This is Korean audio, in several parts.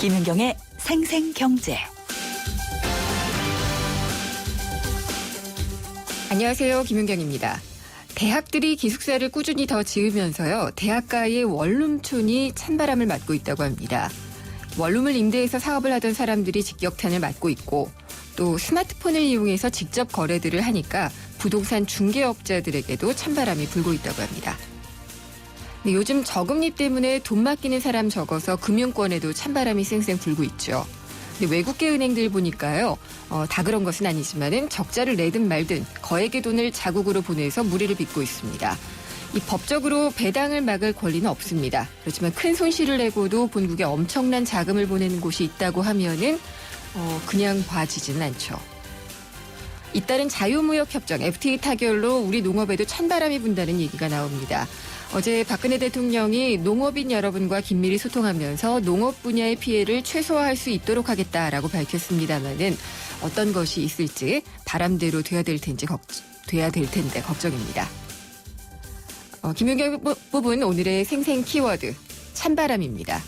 김윤경의 생생경제. 안녕하세요. 김윤경입니다. 대학들이 기숙사를 꾸준히 더 지으면서요. 대학가의 원룸촌이 찬바람을 맞고 있다고 합니다. 원룸을 임대해서 사업을 하던 사람들이 직격탄을 맞고 있고 또 스마트폰을 이용해서 직접 거래들을 하니까 부동산 중개업자들에게도 찬바람이 불고 있다고 합니다. 네, 요즘 저금리 때문에 돈 맡기는 사람 적어서 금융권에도 찬바람이 쌩쌩 불고 있죠. 근데 외국계 은행들 보니까요. 다 그런 것은 아니지만은 적자를 내든 말든 거액의 돈을 자국으로 보내서 무리를 빚고 있습니다. 이 법적으로 배당을 막을 권리는 없습니다. 그렇지만 큰 손실을 내고도 본국에 엄청난 자금을 보내는 곳이 있다고 하면은 그냥 봐지지는 않죠. 잇따른 자유무역협정 FTA 타결로 우리 농업에도 찬바람이 분다는 얘기가 나옵니다. 어제 박근혜 대통령이 농업인 여러분과 긴밀히 소통하면서 농업 분야의 피해를 최소화할 수 있도록 하겠다라고 밝혔습니다마는 어떤 것이 있을지 바람대로 돼야 될 텐데 걱정입니다. 김윤경 뽑은 오늘의 생생 키워드 찬바람입니다.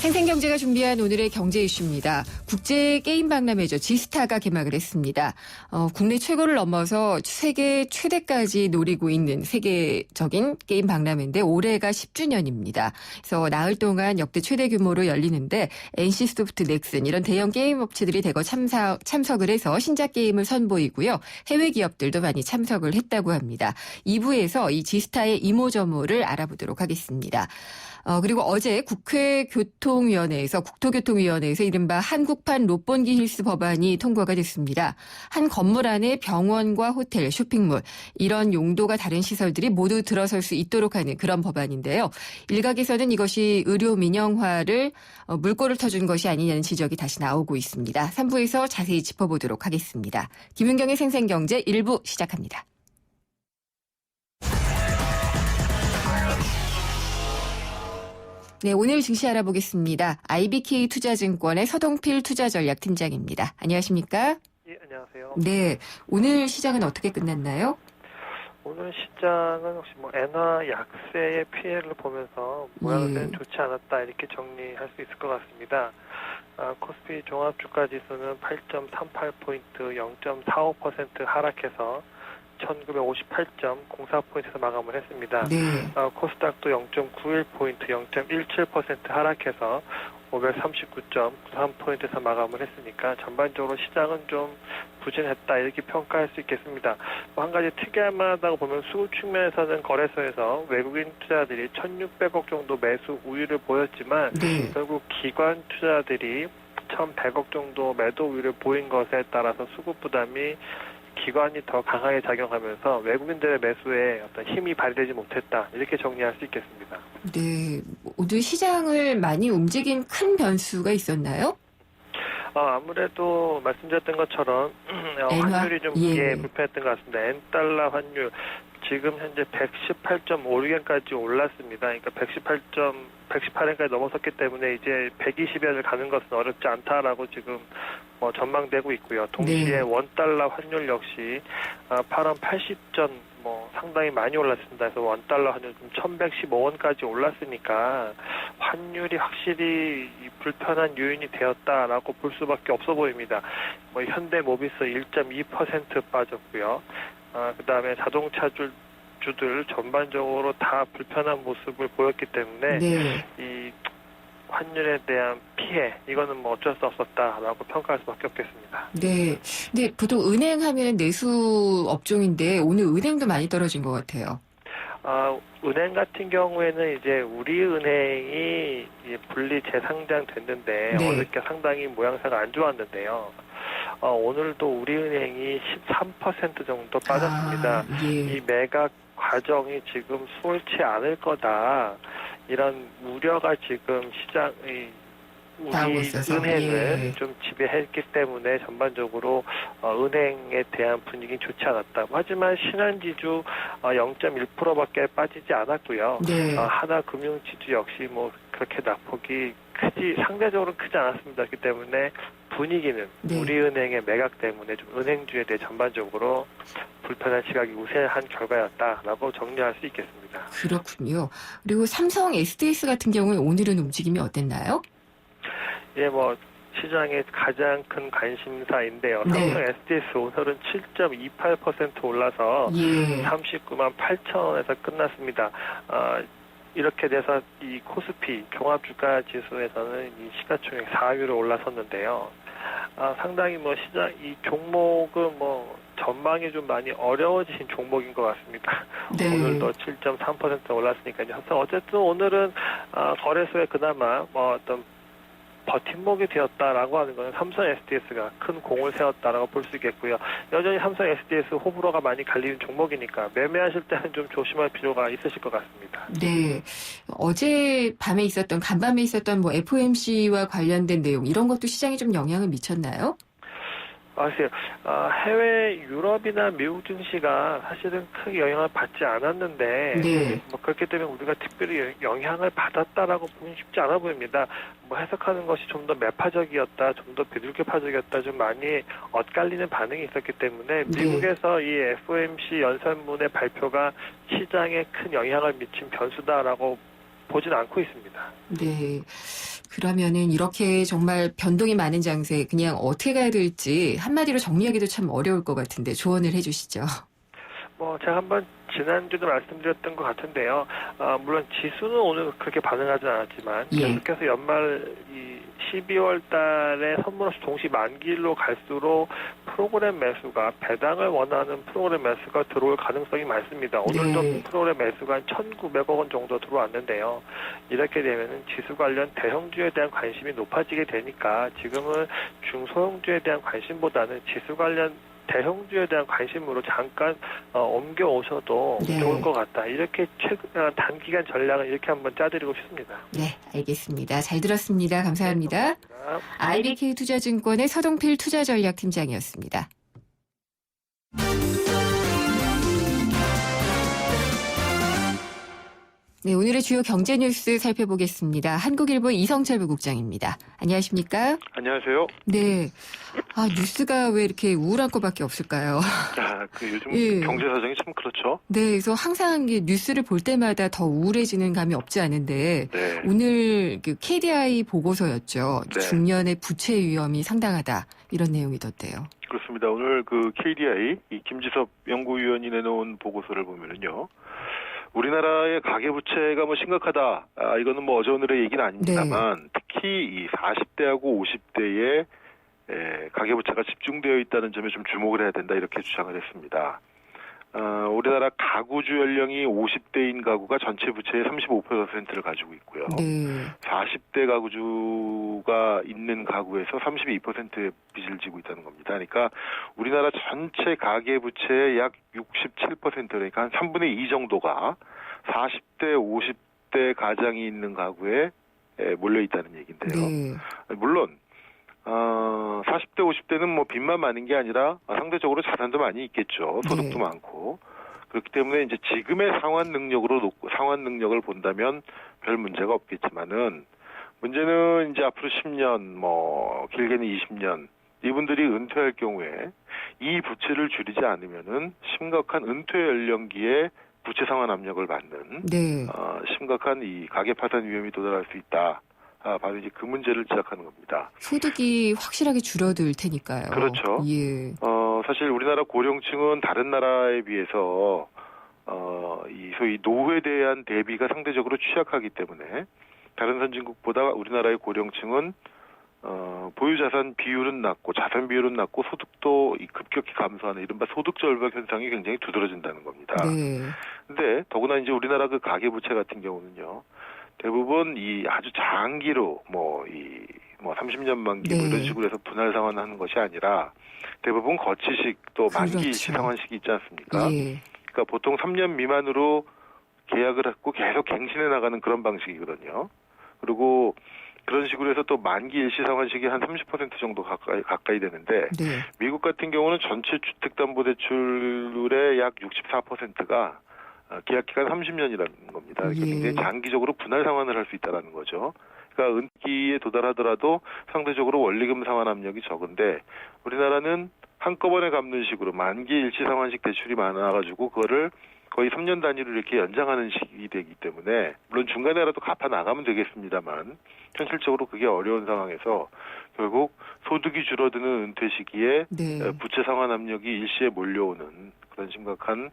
생생경제가 준비한 오늘의 경제 이슈입니다. 국제 게임 박람회죠. 지스타가 개막을 했습니다. 국내 최고를 넘어서 세계 최대까지 노리고 있는 세계적인 게임 박람회인데 올해가 10주년입니다. 그래서 나흘 동안 역대 최대 규모로 열리는데 NC소프트, 넥슨 이런 대형 게임 업체들이 대거 참석을 해서 신작 게임을 선보이고요. 해외 기업들도 많이 참석을 했다고 합니다. 2부에서 이 지스타의 이모저모를 알아보도록 하겠습니다. 그리고 어제 국토교통위원회에서 이른바 한국판 롯본기 힐스 법안이 통과가 됐습니다. 한 건물 안에 병원과 호텔, 쇼핑몰 이런 용도가 다른 시설들이 모두 들어설 수 있도록 하는 그런 법안인데요. 일각에서는 이것이 의료 민영화를 물꼬를 터준 것이 아니냐는 지적이 다시 나오고 있습니다. 3부에서 자세히 짚어보도록 하겠습니다. 김윤경의 생생경제 1부 시작합니다. 네, 오늘 증시 알아보겠습니다. IBK 투자증권의 서동필 투자전략팀장입니다. 안녕하십니까? 예, 안녕하세요. 네, 오늘 시장은 어떻게 끝났나요? 오늘 시장은 혹시 엔화 약세의 피해를 보면서 모양새는 좋지 않았다 이렇게 정리할 수 있을 것 같습니다. 코스피 종합주가지수는 8.38포인트 0.45% 하락해서 1958.04포인트에서 마감을 했습니다. 네. 코스닥도 0.91포인트 0.17% 하락해서 539.93포인트에서 마감을 했으니까 전반적으로 시장은 좀 부진했다 이렇게 평가할 수 있겠습니다. 한 가지 특이할 만하다고 보면 수급 측면에서는 거래소에서 외국인 투자들이 1,600억 정도 매수 우위를 보였지만 네. 결국 기관 투자들이 1,100억 정도 매도 우위를 보인 것에 따라서 수급 부담이 기관이 더 강하게 작용하면서 외국인들의 매수에 어떤 힘이 발휘되지 못했다 이렇게 정리할 수 있겠습니다. 네, 오늘 시장을 많이 움직인 큰 변수가 있었나요? 아무래도 말씀드렸던 것처럼 환율이 좀 불편했던 것 같습니다. 엔달러 환율 지금 현재 118.56엔까지 올랐습니다. 그러니까 118엔까지 넘어섰기 때문에 이제 120엔을 가는 것은 어렵지 않다라고 지금 전망되고 있고요. 동시에 네. 원달러 환율 역시 8원 80전 상당히 많이 올랐습니다. 그래서 원달러 환율 좀 1115원까지 올랐으니까 환율이 확실히 불편한 요인이 되었다라고 볼 수밖에 없어 보입니다. 현대모비스 1.2% 빠졌고요. 그다음에 자동차주들 전반적으로 다 불편한 모습을 보였기 때문에 네. 이 환율에 대한 피해 이거는 어쩔 수 없었다라고 평가할 수밖에 없겠습니다. 네. 근데 보통 은행 하면 내수 업종인데 오늘 은행도 많이 떨어진 것 같아요. 은행 같은 경우에는 이제 우리은행이 분리 재상장됐는데 네. 어저께 상당히 모양새가 안 좋았는데요. 오늘도 우리은행이 13% 정도 빠졌습니다. 예. 이 매각 과정이 지금 수월치 않을 거다. 이런 우려가 지금 우리 은행을 좀 지배했기 때문에 전반적으로 은행에 대한 분위기는 좋지 않았다. 하지만 신한지주 0.1%밖에 빠지지 않았고요. 네. 하나금융지주 역시 그렇게 낙폭이 상대적으로 크지 않았습니다. 그렇기 때문에 분위기는 네. 우리은행의 매각 때문에 좀 은행주에 대해 전반적으로 불편한 시각이 우세한 결과였다라고 정리할 수 있겠습니다. 그렇군요. 그리고 삼성 SDS 같은 경우에 오늘은 움직임이 어땠나요? 예, 뭐 시장의 가장 큰 관심사인데요. 네. 삼성 SDS 오늘은 7.28% 올라서 예. 39만 8천 원에서 끝났습니다. 이렇게 돼서 이 코스피 종합주가지수에서는 이 시가총액 4위로 올라섰는데요. 상당히 뭐 시장 이 종목은 뭐 전망이 좀 많이 어려워지신 종목인 것 같습니다. 네. 오늘도 7.3% 올랐으니까요. 어쨌든 오늘은 거래소에 그나마 뭐 어떤 버팀목이 되었다라고 하는 것은 삼성 SDS가 큰 공을 세웠다라고 볼 수 있겠고요. 여전히 삼성 SDS 호불호가 많이 갈리는 종목이니까 매매하실 때는 좀 조심할 필요가 있으실 것 같습니다. 네. 어제 밤에 있었던, 간밤에 있었던 뭐 FOMC와 관련된 내용, 이런 것도 시장에 좀 영향을 미쳤나요? 글쎄요. 해외 유럽이나 미국 증시가 사실은 크게 영향을 받지 않았는데 네. 뭐 그렇기 때문에 우리가 특별히 영향을 받았다라고 보기 쉽지 않아 보입니다. 뭐 해석하는 것이 좀 더 매파적이었다, 좀 더 비둘기파적이었다, 좀 많이 엇갈리는 반응이 있었기 때문에 네. 미국에서 이 FOMC 연설문의 발표가 시장에 큰 영향을 미친 변수다라고 보진 않고 있습니다. 네. 그러면은 이렇게 정말 변동이 많은 장세, 그냥 어떻게 가야 될지 한마디로 정리하기도 참 어려울 것 같은데 조언을 해주시죠. 뭐 제가 한번 지난주도 말씀드렸던 것 같은데요. 물론 지수는 오늘 그렇게 반응하지 않았지만 예. 계속해서 연말 이 12월 달에 선물없이 동시 만기일로 갈수록 프로그램 매수가 배당을 원하는 프로그램 매수가 들어올 가능성이 많습니다. 오늘도 네. 프로그램 매수가 한 1,900억 원 정도 들어왔는데요. 이렇게 되면은 지수 관련 대형주에 대한 관심이 높아지게 되니까 지금은 중소형주에 대한 관심보다는 지수 관련 대형주에 대한 관심으로 잠깐 옮겨오셔도 네. 좋을 것 같다. 이렇게 단기간 전략을 이렇게 한번 짜드리고 싶습니다. 네, 알겠습니다. 잘 들었습니다. 감사합니다. 네, 고맙습니다. IBK 투자증권의 서동필 투자전략팀장이었습니다. 네, 오늘의 주요 경제 뉴스 살펴보겠습니다. 한국일보 이성철 부국장입니다. 안녕하십니까? 안녕하세요. 네. 뉴스가 왜 이렇게 우울한 것밖에 없을까요? 요즘 예. 경제 사정이 참 그렇죠. 네, 그래서 항상 뉴스를 볼 때마다 더 우울해지는 감이 없지 않은데 네. 오늘 그 KDI 보고서였죠. 네. 중년의 부채 위험이 상당하다. 이런 내용이던데요. 그렇습니다. 오늘 그 KDI 이 김지섭 연구위원이 내놓은 보고서를 보면은요. 우리나라의 가계부채가 뭐 심각하다. 이거는 뭐 어제 오늘의 얘기는 아닙니다만 특히 이 40대하고 50대의 가계부채가 집중되어 있다는 점에 좀 주목을 해야 된다 이렇게 주장을 했습니다. 우리나라 가구주 연령이 50대인 가구가 전체 부채의 35%를 가지고 있고요. 네. 40대 가구주가 있는 가구에서 32%의 빚을 지고 있다는 겁니다. 그러니까 우리나라 전체 가계 부채의 약 67% 그러니까 한 3분의 2 정도가 40대, 50대 가장이 있는 가구에 몰려 있다는 얘기인데요. 네. 물론 40대, 50대는 뭐 빚만 많은 게 아니라 상대적으로 자산도 많이 있겠죠. 소득도 네. 많고. 그렇기 때문에 이제 지금의 상환 능력을 본다면 별 문제가 없겠지만은 문제는 이제 앞으로 10년, 뭐 길게는 20년 이분들이 은퇴할 경우에 이 부채를 줄이지 않으면은 심각한 은퇴 연령기에 부채 상환 압력을 받는 네. 심각한 이 가계 파산 위험이 도달할 수 있다. 바로 이제 그 문제를 지적하는 겁니다. 소득이 확실하게 줄어들 테니까요. 그렇죠. 예. 사실 우리나라 고령층은 다른 나라에 비해서 이 소위 노후에 대한 대비가 상대적으로 취약하기 때문에 다른 선진국보다 우리나라의 고령층은 보유 자산 비율은 낮고 자산 비율은 낮고 소득도 급격히 감소하는 이른바 소득 절벽 현상이 굉장히 두드러진다는 겁니다. 네. 근데 더구나 이제 우리나라 그 가계 부채 같은 경우는요. 대부분 이 아주 장기로 뭐 30년 만기 뭐 이런 식으로 해서 분할 상환하는 것이 아니라 대부분 거치식 또 만기 그렇죠. 일시 상환식이 있지 않습니까? 예. 그러니까 보통 3년 미만으로 계약을 했고 계속 갱신해 나가는 그런 방식이거든요. 그리고 그런 식으로 해서 또 만기 일시 상환식이 한 30% 정도 가까이 되는데 네. 미국 같은 경우는 전체 주택담보대출의 약 64%가 계약 기간 30년이라는 겁니다. 예. 굉장히 장기적으로 분할 상환을 할 수 있다는 거죠. 그러니까 은기에 도달하더라도 상대적으로 원리금 상환 압력이 적은데 우리나라는 한꺼번에 갚는 식으로 만기 일시 상환식 대출이 많아가지고 그거를 거의 3년 단위로 이렇게 연장하는 식이 되기 때문에 물론 중간에라도 갚아 나가면 되겠습니다만 현실적으로 그게 어려운 상황에서 결국 소득이 줄어드는 은퇴 시기에 네. 부채 상환 압력이 일시에 몰려오는 그런 심각한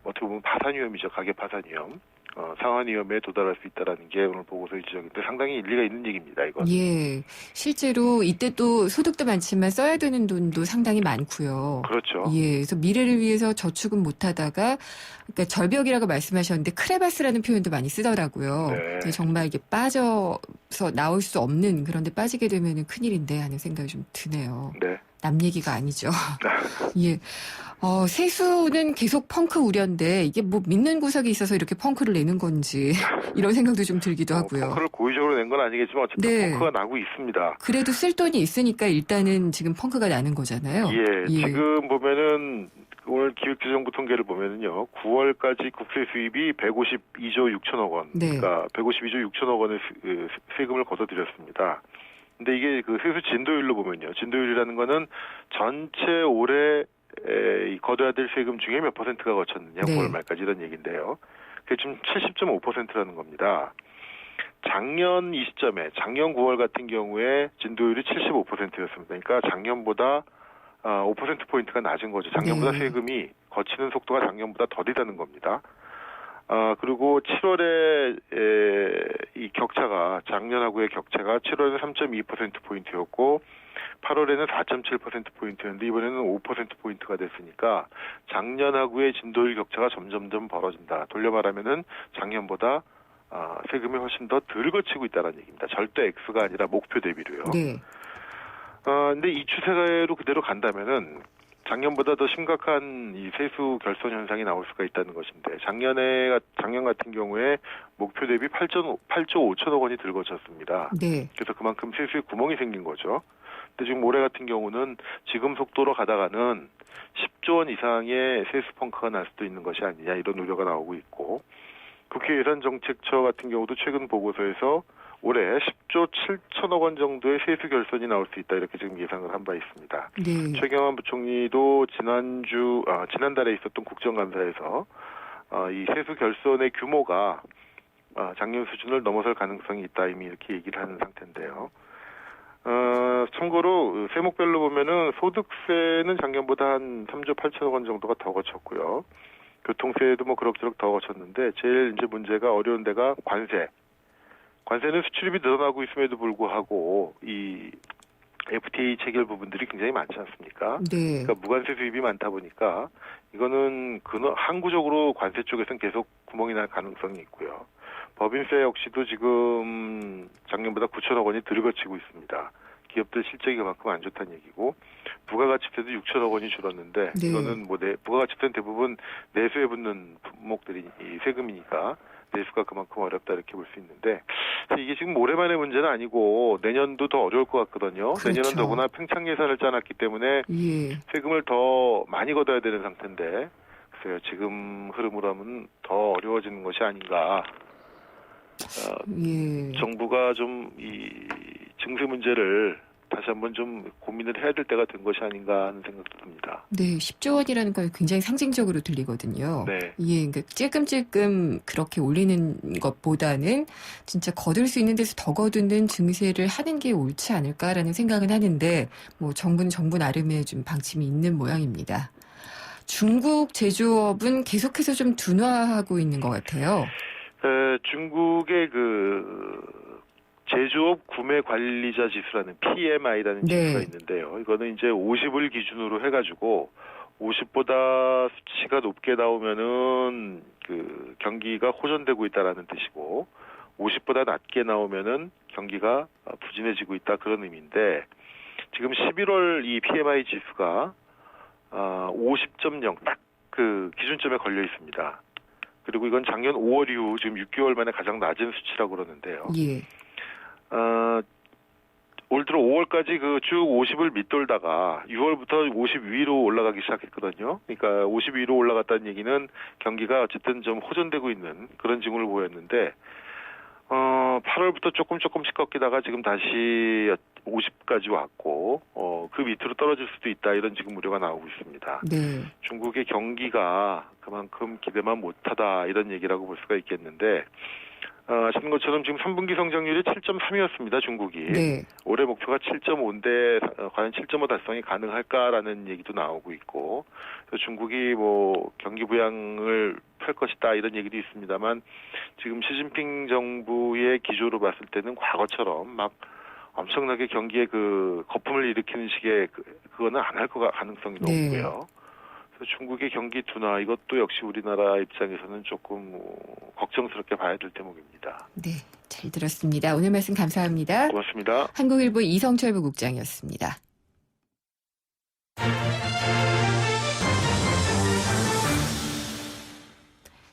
어떻게 보면 파산 위험이죠. 가계 파산 위험. 상환 위험에 도달할 수 있다라는 게 오늘 보고서의 지적인데 상당히 일리가 있는 얘기입니다. 이건. 예, 실제로 이때 또 소득도 많지만 써야 되는 돈도 상당히 많고요. 그렇죠. 예, 그래서 미래를 위해서 저축은 못하다가 그러니까 절벽이라고 말씀하셨는데 크레바스라는 표현도 많이 쓰더라고요. 네. 정말 이게 빠져서 나올 수 없는 그런데 빠지게 되면 큰일인데 하는 생각이 좀 드네요. 네. 남 얘기가 아니죠. 예. 세수는 계속 펑크 우려인데 이게 뭐 믿는 구석이 있어서 이렇게 펑크를 내는 건지 이런 생각도 좀 들기도 하고요. 펑크를 고의적으로 낸 건 아니겠지만 어쨌든 네. 펑크가 나고 있습니다. 그래도 쓸 돈이 있으니까 일단은 지금 펑크가 나는 거잖아요. 예. 지금 보면은 오늘 기획재정부 통계를 보면은요. 9월까지 국세 수입이 152조 6천억 원. 네. 그러니까 152조 6천억 원의 세금을 걷어들였습니다. 근데 이게 그 세수 진도율로 보면요. 진도율이라는 거는 전체 올해 거둬야 될 세금 중에 몇 %가 거쳤느냐, 네. 9월 말까지 이런 얘기인데요. 그게 지금 70.5%라는 겁니다. 작년 이 시점에, 작년 9월 같은 경우에 진도율이 75%였습니다. 그러니까 작년보다 5%포인트가 낮은 거죠. 작년보다 네. 세금이 거치는 속도가 작년보다 더디다는 겁니다. 그리고 7월에 이 격차가 작년하고의 격차가 7월에는 3.2%포인트였고 8월에는 4.7%포인트였는데 이번에는 5%포인트가 됐으니까 작년하고의 진도율 격차가 점점점 벌어진다. 돌려 말하면은 작년보다 세금이 훨씬 더 덜 거치고 있다는 얘기입니다. 절대 X가 아니라 목표 대비로요. 네. 근데 이 추세로 그대로 간다면은 작년보다 더 심각한 이 세수 결손 현상이 나올 수가 있다는 것인데 작년 같은 경우에 목표 대비 8조 5천억 원이 들거쳤습니다. 네. 그래서 그만큼 세수에 구멍이 생긴 거죠. 근데 지금 올해 같은 경우는 지금 속도로 가다가는 10조 원 이상의 세수 펑크가 날 수도 있는 것이 아니냐 이런 우려가 나오고 있고 국회 예산정책처 같은 경우도 최근 보고서에서 올해 10조 7천억 원 정도의 세수 결손이 나올 수 있다 이렇게 지금 예상을 한 바 있습니다. 네. 최경환 부총리도 지난달에 있었던 국정감사에서 이 세수 결손의 규모가 작년 수준을 넘어설 가능성이 있다 이미 이렇게 얘기를 하는 상태인데요. 참고로 세목별로 보면은 소득세는 작년보다 한 3조 8천억 원 정도가 더 거쳤고요. 교통세도 뭐 그럭저럭 더 거쳤는데 제일 이제 문제가 어려운 데가 관세. 관세는 수출입이 늘어나고 있음에도 불구하고 이 FTA 체결 부분들이 굉장히 많지 않습니까? 네. 그러니까 무관세 수입이 많다 보니까 이거는 항구적으로 관세 쪽에서는 계속 구멍이 날 가능성이 있고요. 법인세 역시도 지금 작년보다 9천억 원이 덜 거치고 있습니다. 기업들 실적이 그만큼 안 좋다는 얘기고 부가가치세도 6천억 원이 줄었는데 네. 이거는 뭐 부가가치세는 대부분 내수에 붙는 품목들이 세금이니까 내수가 그만큼 어렵다 이렇게 볼 수 있는데 이게 지금 올해만의 문제는 아니고 내년도 더 어려울 것 같거든요. 그렇죠. 내년은 더구나 팽창 예산을 짜놨기 때문에 예. 세금을 더 많이 걷어야 되는 상태인데 글쎄요. 지금 흐름으로 하면 더 어려워지는 것이 아닌가. 예. 정부가 좀 이 증세 문제를 다시 한번 좀 고민을 해야 될 때가 된 것이 아닌가 하는 생각도 듭니다. 네, 10조 원이라는 건 굉장히 상징적으로 들리거든요. 네. 예, 그러니까 찔끔찔끔 그렇게 올리는 것보다는 진짜 거둘 수 있는 데서 더 거두는 증세를 하는 게 옳지 않을까라는 생각은 하는데 뭐 정부는 정부 나름의 좀 방침이 있는 모양입니다. 중국 제조업은 계속해서 좀 둔화하고 있는 것 같아요. 중국의 제조업 구매 관리자 지수라는 PMI라는 네. 지수가 있는데요. 이거는 이제 50을 기준으로 해가지고 50보다 수치가 높게 나오면은 경기가 호전되고 있다라는 뜻이고 50보다 낮게 나오면은 경기가 부진해지고 있다 그런 의미인데 지금 11월 이 PMI 지수가 50.0 딱 그 기준점에 걸려 있습니다. 그리고 이건 작년 5월 이후 지금 6개월 만에 가장 낮은 수치라고 그러는데요. 예. 올 들어 5월까지 쭉 50을 밑돌다가 6월부터 50 위로 올라가기 시작했거든요. 그러니까 50 위로 올라갔다는 얘기는 경기가 어쨌든 좀 호전되고 있는 그런 징후를 보였는데 8월부터 조금씩 꺾이다가 지금 다시 50까지 왔고, 그 밑으로 떨어질 수도 있다, 이런 지금 우려가 나오고 있습니다. 네. 중국의 경기가 그만큼 기대만 못하다, 이런 얘기라고 볼 수가 있겠는데, 아시는 것처럼 지금 3분기 성장률이 7.3이었습니다, 중국이. 네. 올해 목표가 7.5인데, 과연 7.5 달성이 가능할까라는 얘기도 나오고 있고, 그래서 중국이 뭐, 경기 부양을 펼 것이다, 이런 얘기도 있습니다만, 지금 시진핑 정부의 기조로 봤을 때는 과거처럼 막 엄청나게 경기에 그 거품을 일으키는 식의 그거는 안 할 가능성이 높고요. 그래서 중국의 경기 둔화, 이것도 역시 우리나라 입장에서는 조금 걱정스럽게 봐야 될 대목입니다. 네, 잘 들었습니다. 오늘 말씀 감사합니다. 고맙습니다. 한국일보 이성철 부국장이었습니다.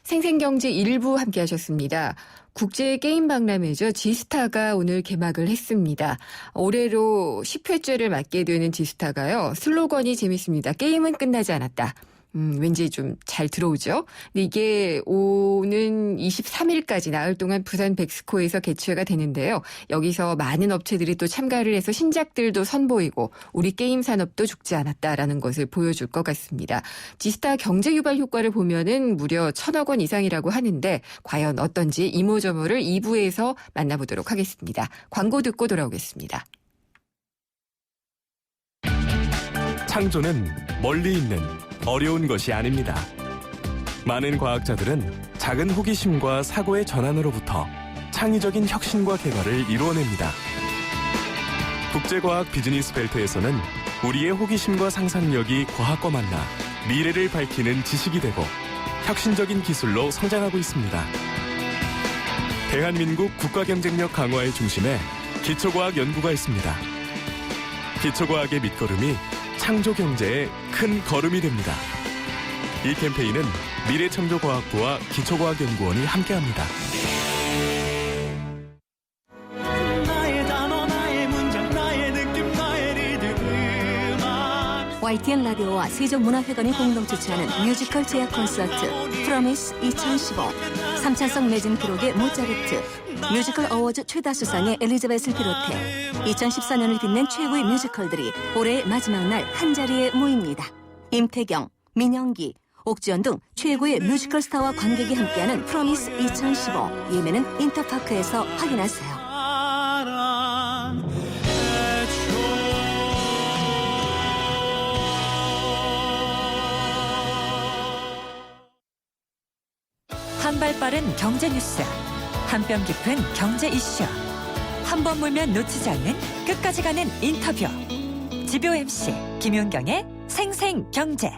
생생경제 1부 함께 하셨습니다. 국제게임박람회죠. 지스타가 오늘 개막을 했습니다. 올해로 10회째를 맡게 되는 지스타가요. 슬로건이 재밌습니다. 게임은 끝나지 않았다. 왠지 좀 잘 들어오죠. 근데 이게 오는 23일까지 나흘 동안 부산 백스코에서 개최가 되는데요. 여기서 많은 업체들이 또 참가를 해서 신작들도 선보이고 우리 게임 산업도 죽지 않았다라는 것을 보여줄 것 같습니다. 지스타 경제 유발 효과를 보면은 무려 1,000억 원 이상이라고 하는데 과연 어떤지 이모저모를 2부에서 만나보도록 하겠습니다. 광고 듣고 돌아오겠습니다. 창조는 멀리 있는 어려운 것이 아닙니다. 많은 과학자들은 작은 호기심과 사고의 전환으로부터 창의적인 혁신과 개발을 이루어냅니다. 국제과학 비즈니스 벨트에서는 우리의 호기심과 상상력이 과학과 만나 미래를 밝히는 지식이 되고 혁신적인 기술로 성장하고 있습니다. 대한민국 국가경쟁력 강화의 중심에 기초과학 연구가 있습니다. 기초과학의 밑거름이 창조경제의 큰 걸음이 됩니다. 이 캠페인은 미래창조과학부와 기초과학연구원이 함께합니다. 나의 단어, 나의 문장, 나의 느낌, 나의 리듬, 음악. YTN 라디오와 세종문화회관이 공동 주최하는 뮤지컬 제약 콘서트 프로미스 2015 삼찬성 매진 기록의 모차르트 뮤지컬 어워즈 최다 수상의 엘리자벳을 비롯해 2014년을 빛낸 최고의 뮤지컬들이 올해의 마지막 날 한자리에 모입니다. 임태경, 민영기, 옥지연 등 최고의 뮤지컬 스타와 관객이 함께하는 프로미스 2015 예매는 인터파크에서 확인하세요. 한 발 빠른 경제 뉴스, 한 뼘 깊은 경제 이슈, 한 번 물면 놓치지 않는 끝까지 가는 인터뷰. 지표 MC 김윤경의 생생경제.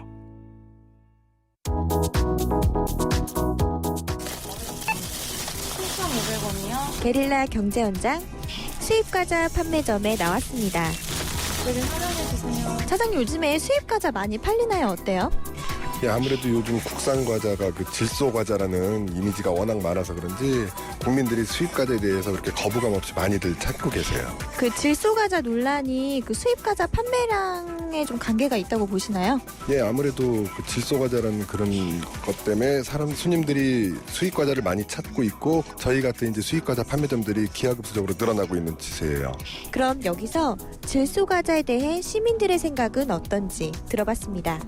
게릴라 경제 현장 수입과자 판매점에 나왔습니다. 사장님, 요즘에 수입과자 많이 팔리나요? 어때요? 예, 아무래도 요즘 국산 과자가 그 질소 과자라는 이미지가 워낙 많아서 그런지 국민들이 수입 과자에 대해서 그렇게 거부감 없이 많이들 찾고 계세요. 그 질소 과자 논란이 그 수입 과자 판매량에 좀 관계가 있다고 보시나요? 예, 아무래도 그 질소 과자라는 그런 것 때문에 손님들이 수입 과자를 많이 찾고 있고 저희 같은 이제 수입 과자 판매점들이 기하급수적으로 늘어나고 있는 추세예요. 그럼 여기서 질소 과자에 대해 시민들의 생각은 어떤지 들어봤습니다.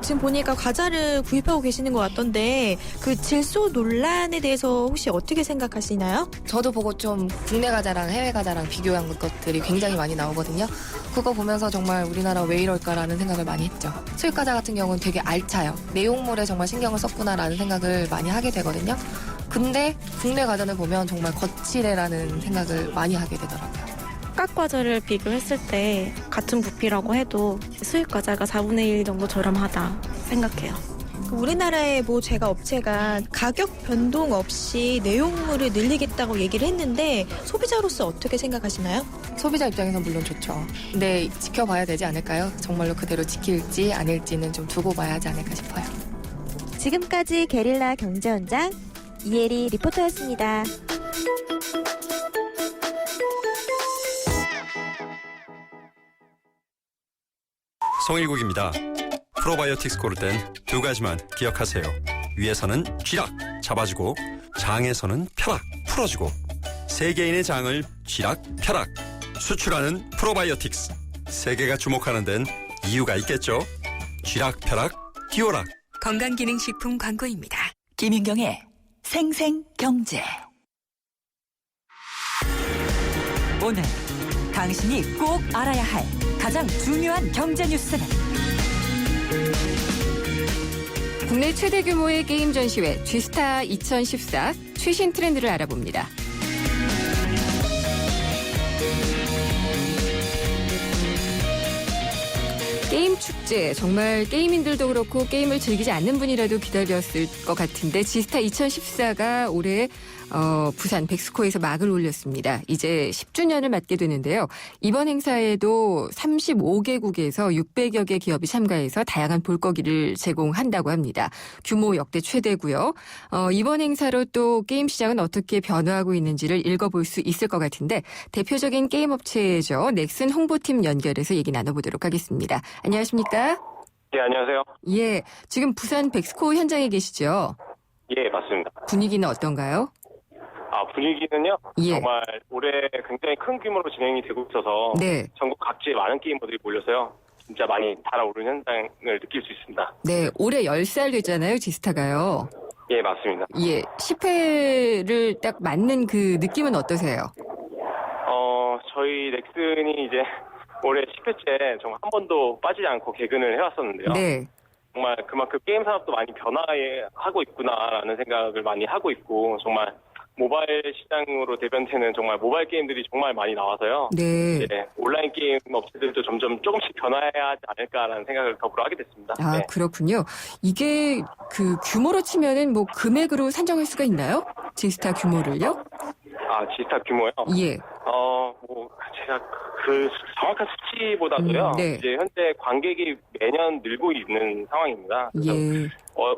지금 보니까 과자를 구입하고 계시는 것 같던데 그 질소 논란에 대해서 혹시 어떻게 생각하시나요? 저도 보고 좀 국내 과자랑 해외 과자랑 비교한 것들이 굉장히 많이 나오거든요. 그거 보면서 정말 우리나라 왜 이럴까라는 생각을 많이 했죠. 수입 과자 같은 경우는 되게 알차요. 내용물에 정말 신경을 썼구나라는 생각을 많이 하게 되거든요. 근데 국내 과자를 보면 정말 거칠해라는 생각을 많이 하게 되더라고요. 각 과자를 비교했을 때 같은 부피라고 해도 수입 과자가 4분의 1 정도 저렴하다 생각해요. 우리나라의 뭐 제가 업체가 가격 변동 없이 내용물을 늘리겠다고 얘기를 했는데 소비자로서 어떻게 생각하시나요? 소비자 입장에서 물론 좋죠. 근데 지켜봐야 되지 않을까요? 정말로 그대로 지킬지 아닐지는 좀 두고 봐야 하지 않을까 싶어요. 지금까지 게릴라 경제 현장 이혜리 리포터였습니다. 송일국입니다. 프로바이오틱스 고를 땐 두 가지만 기억하세요. 위에서는 쥐락 잡아주고 장에서는 펴락 풀어주고 세계인의 장을 쥐락펴락 수출하는 프로바이오틱스. 세계가 주목하는 데는 이유가 있겠죠. 쥐락펴락 듀오락. 건강기능식품 광고입니다. 김윤경의 생생경제. 오늘 당신이 꼭 알아야 할 가장 중요한 경제 뉴스는 국내 최대 규모의 게임 전시회 G스타 2014 최신 트렌드를 알아봅니다. 게임 축제, 정말 게이민들도 그렇고 게임을 즐기지 않는 분이라도 기다렸을 것 같은데 G스타 2014가 올해 부산 백스코에서 막을 올렸습니다. 이제 10주년을 맞게 되는데요. 이번 행사에도 35개국에서 600여 개 기업이 참가해서 다양한 볼거리를 제공한다고 합니다. 규모 역대 최대고요. 이번 행사로 또 게임 시장은 어떻게 변화하고 있는지를 읽어볼 수 있을 것 같은데 대표적인 게임 업체죠. 넥슨 홍보팀 연결해서 얘기 나눠보도록 하겠습니다. 안녕하십니까? 네, 안녕하세요. 예, 지금 부산 백스코 현장에 계시죠? 예, 맞습니다. 분위기는 어떤가요? 분위기는요. 예. 정말 올해 굉장히 큰 규모로 진행이 되고 있어서 네. 전국 각지에 많은 게이머들이 몰려서요. 진짜 많이 달아오르는 현장을 느낄 수 있습니다. 네, 올해 10살 되잖아요, 지스타가요. 예, 맞습니다. 예, 10회를 딱 맞는 그 느낌은 어떠세요? 저희 넥슨이 이제 올해 10회째 정말 한 번도 빠지지 않고 개근을 해왔었는데요. 네. 정말 그만큼 게임 산업도 많이 변화하고 있구나라는 생각을 많이 하고 있고, 정말 모바일 시장으로 대변되는 정말 모바일 게임들이 정말 많이 나와서요. 네. 네, 온라인 게임 업체들도 점점 조금씩 변화해야 하지 않을까라는 생각을 더불어 하게 됐습니다. 아, 네. 그렇군요. 이게 그 규모로 치면은 뭐 금액으로 산정할 수가 있나요? 지스타 규모를요? 지스타 규모요? 예. 제가 그 정확한 수치보다도요. 네. 이제 현재 관객이 매년 늘고 있는 상황입니다. 그래서 예.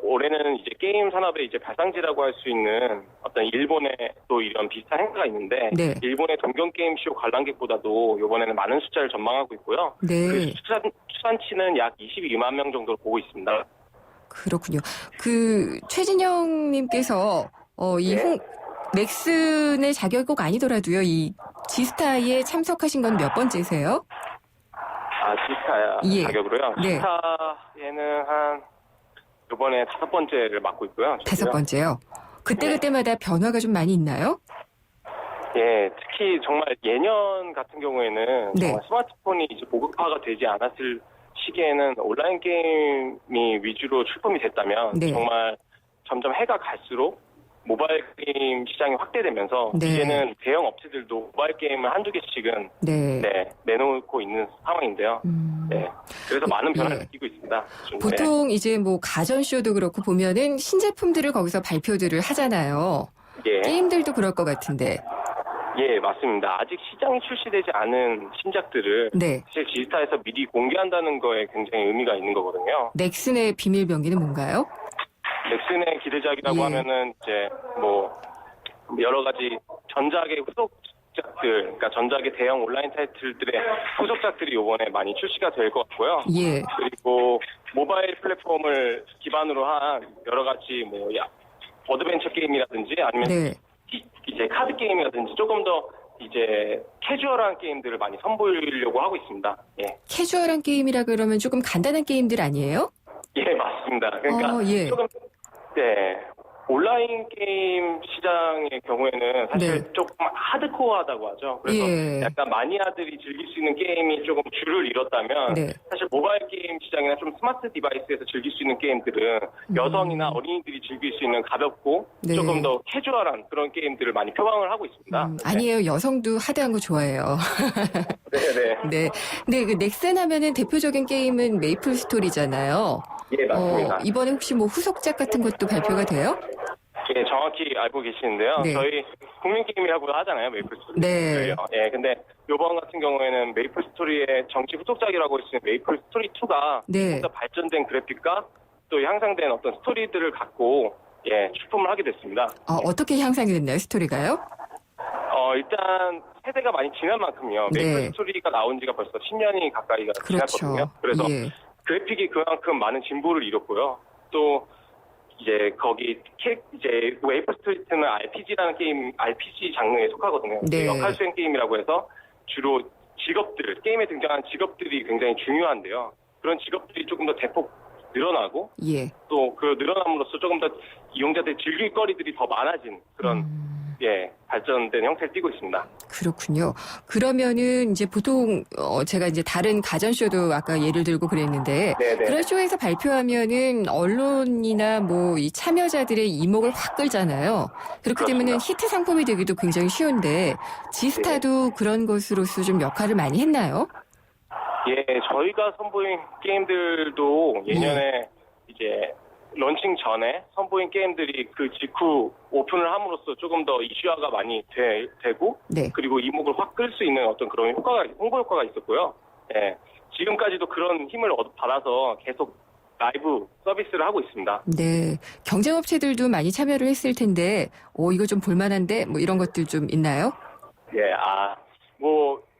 올해는 이제 게임 산업의 이제 발상지라고 할 수 있는 어떤 일본의 또 이런 비슷한 행사가 있는데, 네. 일본의 동경 게임쇼 관람객보다도 이번에는 많은 숫자를 전망하고 있고요. 네. 그 추산치는 약 22만 명 정도로 보고 있습니다. 그렇군요. 그 최진영님께서 네. 넥슨의 자격이 꼭 아니더라도요. 이 지스타에 참석하신 건 몇 번째세요? 지스타 예. 자격으로요. 네. 지스타에는 이번에 5번째를 맡고 있고요. 5번째요. 그때마다 변화가 좀 많이 있나요? 예, 특히 정말 예년 같은 경우에는 네. 정말 스마트폰이 이제 보급화가 되지 않았을 시기에는 온라인 게임이 위주로 출품이 됐다면, 네. 정말 점점 해가 갈수록 모바일 게임 시장이 확대되면서 네. 이제는 대형 업체들도 모바일 게임을 한두 개씩은 네. 내놓고 있는 상황인데요. 네. 그래서 많은 변화를 예. 느끼고 있습니다. 보통 이제 뭐 가전쇼도 그렇고 보면은 신제품들을 거기서 발표들을 하잖아요. 예. 게임들도 그럴 것 같은데. 예, 맞습니다. 아직 시장이 출시되지 않은 신작들을 네. 사실 지스타에서 미리 공개한다는 거에 굉장히 의미가 있는 거거든요. 넥슨의 비밀 병기는 뭔가요? 넥슨의 기대작이라고 예. 하면은 이제 뭐 여러 가지 전작의 후속작들, 그러니까 전작의 대형 온라인 타이틀들의 후속작들이 이번에 많이 출시가 될 것 같고요. 예. 그리고 모바일 플랫폼을 기반으로 한 여러 가지 뭐 어드벤처 게임이라든지 아니면 네. 이제 카드 게임이라든지 조금 더 이제 캐주얼한 게임들을 많이 선보이려고 하고 있습니다. 예. 캐주얼한 게임이라 그러면 조금 간단한 게임들 아니에요? 예, 맞습니다. 그러니까 예. 조금 온라인 게임 시장의 경우에는 사실 네. 조금 하드코어하다고 하죠. 그래서 예. 약간 마니아들이 즐길 수 있는 게임이 조금 줄을 잃었다면, 네. 사실 모바일 게임 시장이나 좀 스마트 디바이스에서 즐길 수 있는 게임들은 여성이나 어린이들이 즐길 수 있는 가볍고 네. 조금 더 캐주얼한 그런 게임들을 많이 표방을 하고 있습니다. 아니에요. 여성도 하드한 거 좋아해요. 네네. 네. 근데 그 넥슨 하면은 대표적인 게임은 메이플 스토리잖아요. 예, 맞습니다. 이번에 혹시 뭐 후속작 같은 것도 발표가 돼요? 예, 정확히 알고 계시는데요. 네. 저희 국민 게임이라고 하잖아요, 메이플 스토리. 네. 예, 근데 요번 같은 경우에는 메이플 스토리의 정식 후속작이라고 할 수 있는 메이플 스토리 2가 네. 좀 더 발전된 그래픽과 또 향상된 어떤 스토리들을 갖고 출품을 하게 됐습니다. 어떻게 향상이 됐나요, 스토리가요? 일단 세대가 많이 지난 만큼요. 네. 메이플 스토리가 나온 지가 벌써 10년이 가까이가 그렇죠. 지났거든요. 그래서 예. 그래픽이 그만큼 많은 진보를 이뤘고요. 또 이제 거기 이제 웨이플 스트리트는 RPG라는 게임, RPG 장르에 속하거든요. 네. 역할 수행 게임이라고 해서 주로 직업들, 게임에 등장하는 직업들이 굉장히 중요한데요. 그런 직업들이 조금 더 대폭 늘어나고 예. 또 그 늘어남으로써 조금 더 이용자들 즐길 거리들이 더 많아진 그런 발전된 형태를 띠고 있습니다. 그렇군요. 그러면은 이제 보통 제가 이제 다른 가전 쇼도 아까 예를 들고 그랬는데 네네. 그런 쇼에서 발표하면은 언론이나 뭐 이 참여자들의 이목을 확 끌잖아요. 그렇기 때문에 히트 상품이 되기도 굉장히 쉬운데 지스타도 그런 것으로서 좀 역할을 많이 했나요? 예, 저희가 선보인 게임들도 예년에 이제 런칭 전에 선보인 게임들이 그 직후 오픈을 함으로써 조금 더 이슈화가 많이 되고 네. 그리고 이목을 확 끌 수 있는 어떤 그런 홍보 효과가 있었고요. 예, 지금까지도 그런 힘을 받아서 계속 라이브 서비스를 하고 있습니다. 네. 경쟁업체들도 많이 참여를 했을 텐데 이거 좀 볼만한데 뭐 이런 것들 좀 있나요? 예,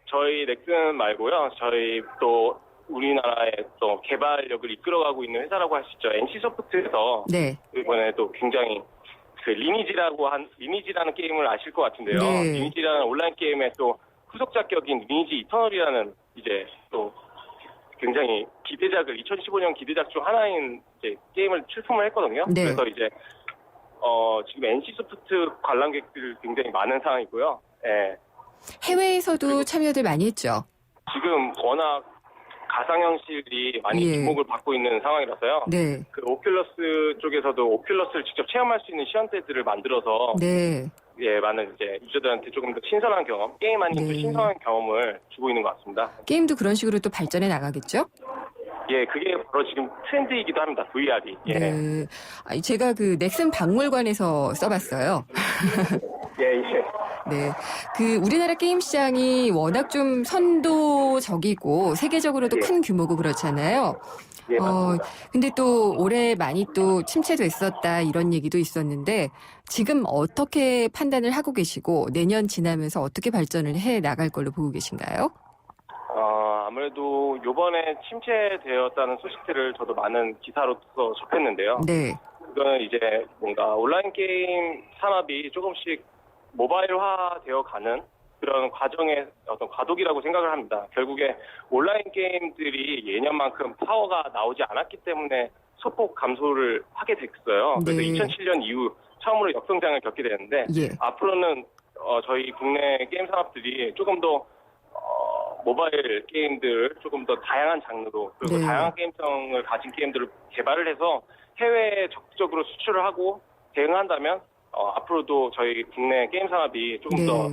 저희 넥슨 말고요. 저희 또 우리나라의 또 개발력을 이끌어가고 있는 회사라고 할 수 있죠. NC소프트에서 네. 이번에 또 굉장히 그 리니지라는 게임을 아실 것 같은데요. 네. 리니지라는 온라인 게임의 또 후속작격인 리니지 이터널이라는 이제 또 굉장히 기대작을 2015년 기대작 중 하나인 이제 게임을 출품을 했거든요. 네. 그래서 이제 지금 NC소프트 관람객들 굉장히 많은 상황이고요. 예. 해외에서도 참여들 많이 했죠. 지금 워낙 가상현실이 많이 주목을 받고 있는 상황이라서요. 네. 그 오큘러스 쪽에서도 오큘러스를 직접 체험할 수 있는 시연대들을 만들어서 네. 많은 이제 유저들한테 조금 더 신선한 경험, 게임 아닌 또 신선한 경험을 주고 있는 것 같습니다. 게임도 그런 식으로 또 발전해 나가겠죠? 예, 그게 바로 지금 트렌드이기도 합니다. VR이. 예. 네. 제가 그 넥슨 박물관에서 써봤어요. 예. 네. 그 우리나라 게임 시장이 워낙 좀 선도적이고 세계적으로도 큰 규모고 그렇잖아요. 예, 맞습니다. 근데 또 올해 많이 또 침체됐었다 이런 얘기도 있었는데 지금 어떻게 판단을 하고 계시고 내년 지나면서 어떻게 발전을 해 나갈 걸로 보고 계신가요? 아무래도 요번에 침체되었다는 소식들을 저도 많은 기사로서 접했는데요. 네. 그거는 이제 뭔가 온라인 게임 산업이 조금씩 모바일화 되어 가는 그런 과정의 어떤 과도기라고 생각을 합니다. 결국에 온라인 게임들이 예년만큼 파워가 나오지 않았기 때문에 소폭 감소를 하게 됐어요. 그래서 2007년 이후 처음으로 역성장을 겪게 되는데 앞으로는 저희 국내 게임 산업들이 조금 더 모바일 게임들 조금 더 다양한 장르로 그리고 다양한 게임성을 가진 게임들을 개발을 해서 해외에 적극적으로 수출을 하고 대응한다면 앞으로도 저희 국내 게임 산업이 조금 더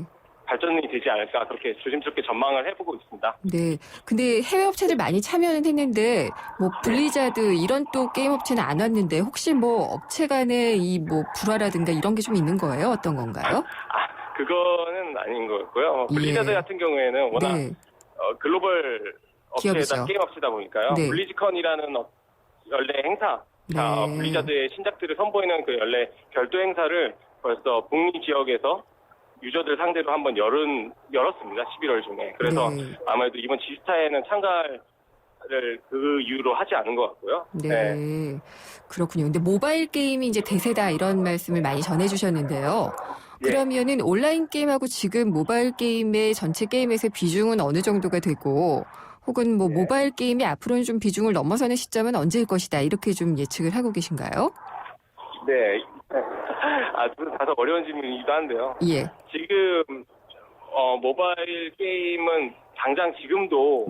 발전이 되지 않을까 그렇게 조심스럽게 전망을 해보고 있습니다. 네. 근데 해외 업체들 많이 참여는 했는데 뭐 블리자드 이런 또 게임 업체는 안 왔는데 혹시 뭐 업체 간의 이 뭐 불화라든가 이런 게 좀 있는 거예요? 어떤 건가요? 그거는 아닌 거고요. 블리자드 같은 경우에는 워낙 글로벌 업체다 게임 업체다 보니까요. 블리즈컨이라는 연례 행사, 블리자드의 신작들을 선보이는 그 연례 별도 행사를 벌써 북미 지역에서 유저들 상대로 한번 열었습니다. 11월 중에. 그래서 아무래도 이번 지스타에는 참가를 그 이유로 하지 않은 것 같고요. 네. 그렇군요. 근데 모바일 게임이 이제 대세다 이런 말씀을 많이 전해주셨는데요. 그러면은 온라인 게임하고 지금 모바일 게임의 전체 게임에서의 비중은 어느 정도가 되고 혹은 뭐 모바일 게임이 앞으로는 좀 비중을 넘어서는 시점은 언제일 것이다 이렇게 좀 예측을 하고 계신가요? 네. 다소 어려운 질문이기도 한데요. 지금 모바일 게임은 당장 지금도